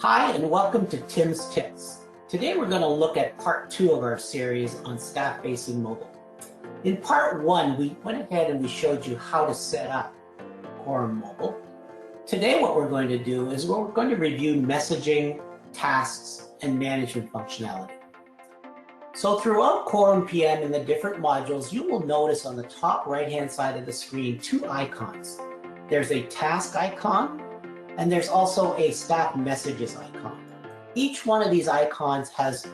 Hi, and welcome to Tim's Tips. Today we're going to look at part 2 of our series on staff-facing mobile. In part 1, we went ahead and we showed you how to set up Chorum Mobile. Today what we're going to do is we're going to review messaging, tasks, and management functionality. So throughout Chorum PM in the different modules, you will notice on the top right-hand side of the screen 2 icons. There's a task icon, and there's also a staff messages icon. Each one of these icons has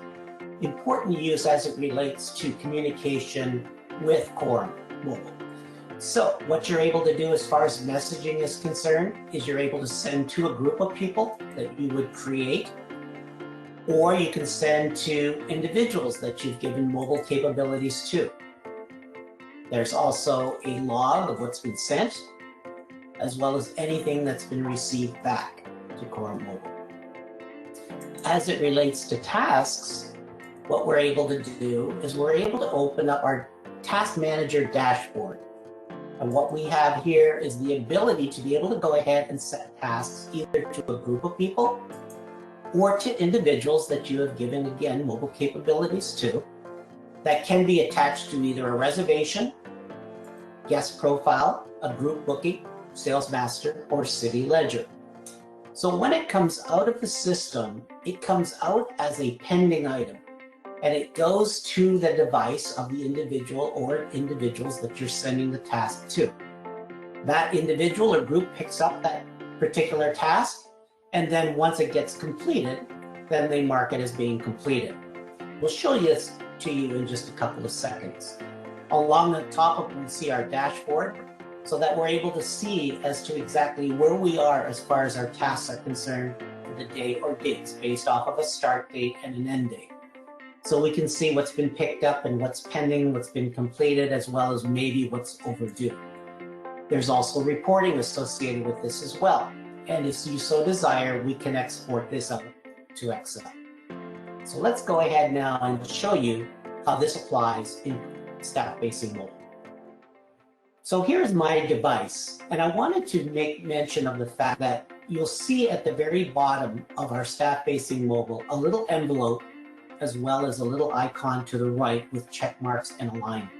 important use as it relates to communication with Chorum Mobile. So what you're able to do as far as messaging is concerned is you're able to send to a group of people that you would create, or you can send to individuals that you've given mobile capabilities to. There's also a log of what's been sent, as well as anything that's been received back to Chorum Mobile. As it relates to tasks, what we're able to do is we're able to open up our Task Manager dashboard. And what we have here is the ability to be able to go ahead and set tasks either to a group of people or to individuals that you have given, again, mobile capabilities to, that can be attached to either a reservation, guest profile, a group booking, Sales Master, or City Ledger. So when it comes out of the system, it comes out as a pending item, and it goes to the device of the individual or individuals that you're sending the task to. That individual or group picks up that particular task, and then once it gets completed, then they mark it as being completed. We'll show this to you in just a couple of seconds. Along the top, we see our dashboard, so that we're able to see as to exactly where we are as far as our tasks are concerned for the day or dates based off of a start date and an end date. So we can see what's been picked up and what's pending, what's been completed, as well as maybe what's overdue. There's also reporting associated with this as well. And if you so desire, we can export this up to Excel. So let's go ahead now and show you how this applies in staff-facing mobile. So here's my device, and I wanted to make mention of the fact that you'll see at the very bottom of our staff-facing mobile a little envelope as well as a little icon to the right with check marks and alignment.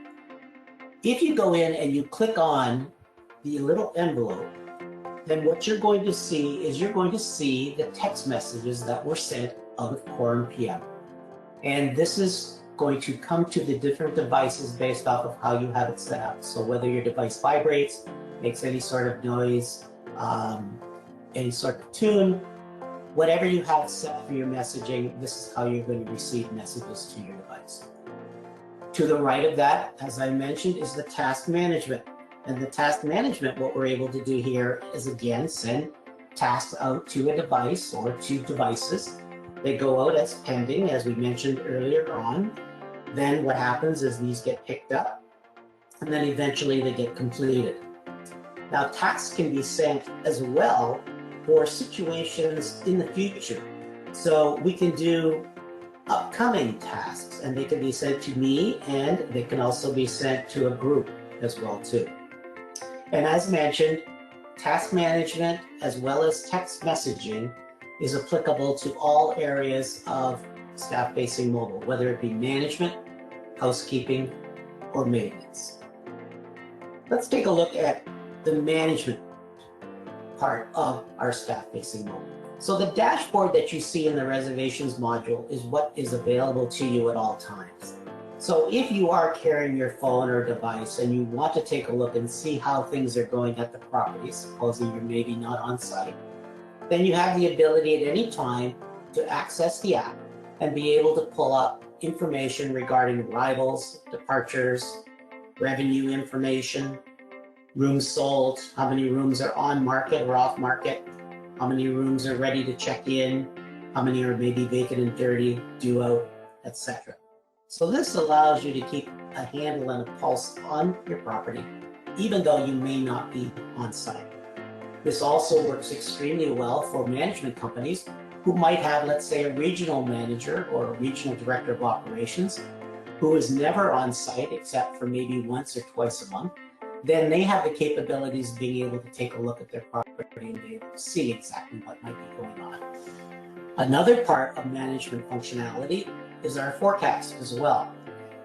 If you go in and you click on the little envelope, then what you're going to see is you're going to see the text messages that were sent out of Chorum PM. And this is going to come to the different devices based off of how you have it set up. So whether your device vibrates, makes any sort of noise, any sort of tune, whatever you have set for your messaging, this is how you're going to receive messages to your device. To the right of that, as I mentioned, is the task management. And the task management, what we're able to do here is, again, send tasks out to a device or to devices. They go out as pending, as we mentioned earlier on. Then what happens is these get picked up, and then eventually they get completed. Now, tasks can be sent as well for situations in the future. So we can do upcoming tasks, and they can be sent to me, and they can also be sent to a group as well too. And as mentioned, task management as well as text messaging is applicable to all areas of staff-facing mobile, whether it be management, housekeeping, or maintenance. Let's take a look at the management part of our staff-facing mobile. So the dashboard that you see in the reservations module is what is available to you at all times. So if you are carrying your phone or device and you want to take a look and see how things are going at the property, supposing you're maybe not on site, then you have the ability at any time to access the app and be able to pull up information regarding arrivals, departures, revenue information, rooms sold, how many rooms are on market or off market, how many rooms are ready to check in, how many are maybe vacant and dirty, due out, etc. So this allows you to keep a handle and a pulse on your property, even though you may not be on site. This also works extremely well for management companies who might have, let's say, a regional manager or a regional director of operations who is never on site except for maybe once or twice a month. Then they have the capabilities of being able to take a look at their property and be able to see exactly what might be going on. Another part of management functionality is our forecast as well.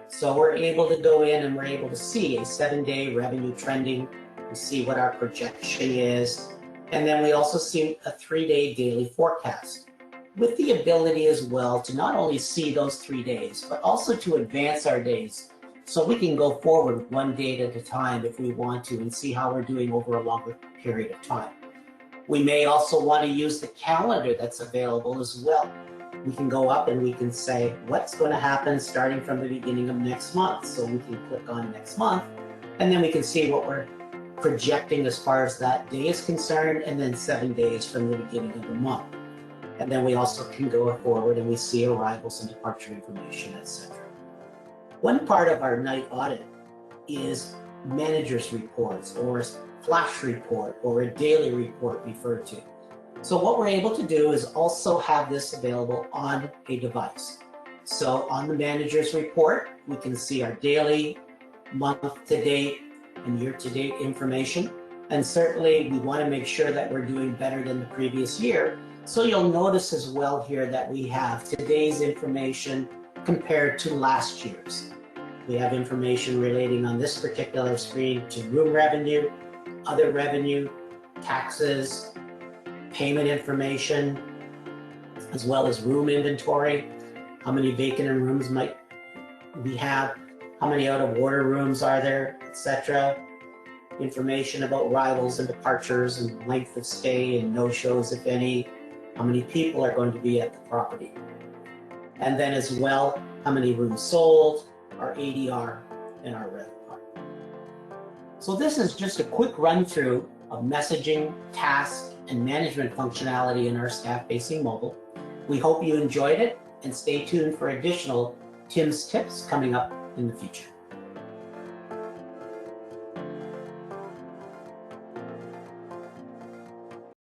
So we're able to go in and we're able to see a 7-day revenue trending. We see what our projection is. And then we also see a 3-day daily forecast, with the ability as well to not only see those 3 days, but also to advance our days. So we can go forward one day at a time if we want to and see how we're doing over a longer period of time. We may also want to use the calendar that's available as well. We can go up and we can say what's going to happen starting from the beginning of next month. So we can click on next month, and then we can see what we're projecting as far as that day is concerned, and then 7 days from the beginning of the month. And then we also can go forward and we see arrivals and departure information, etc. One part of our night audit is manager's reports, or a flash report, or a daily report referred to. So what we're able to do is also have this available on a device. So on the manager's report, we can see our daily, month-to-date, and year-to-date information. And certainly we want to make sure that we're doing better than the previous year. So you'll notice as well here that we have today's information compared to last year's. We have information relating on this particular screen to room revenue, other revenue, taxes, payment information, as well as room inventory, how many vacant rooms might we have, how many out of order rooms are there, etc. Information about arrivals and departures and length of stay and no-shows, if any, how many people are going to be at the property. And then as well, how many rooms sold, our ADR, and our RevPAR. So this is just a quick run through of messaging, task, and management functionality in our staff-facing mobile. We hope you enjoyed it, and stay tuned for additional Tim's tips coming up in the future.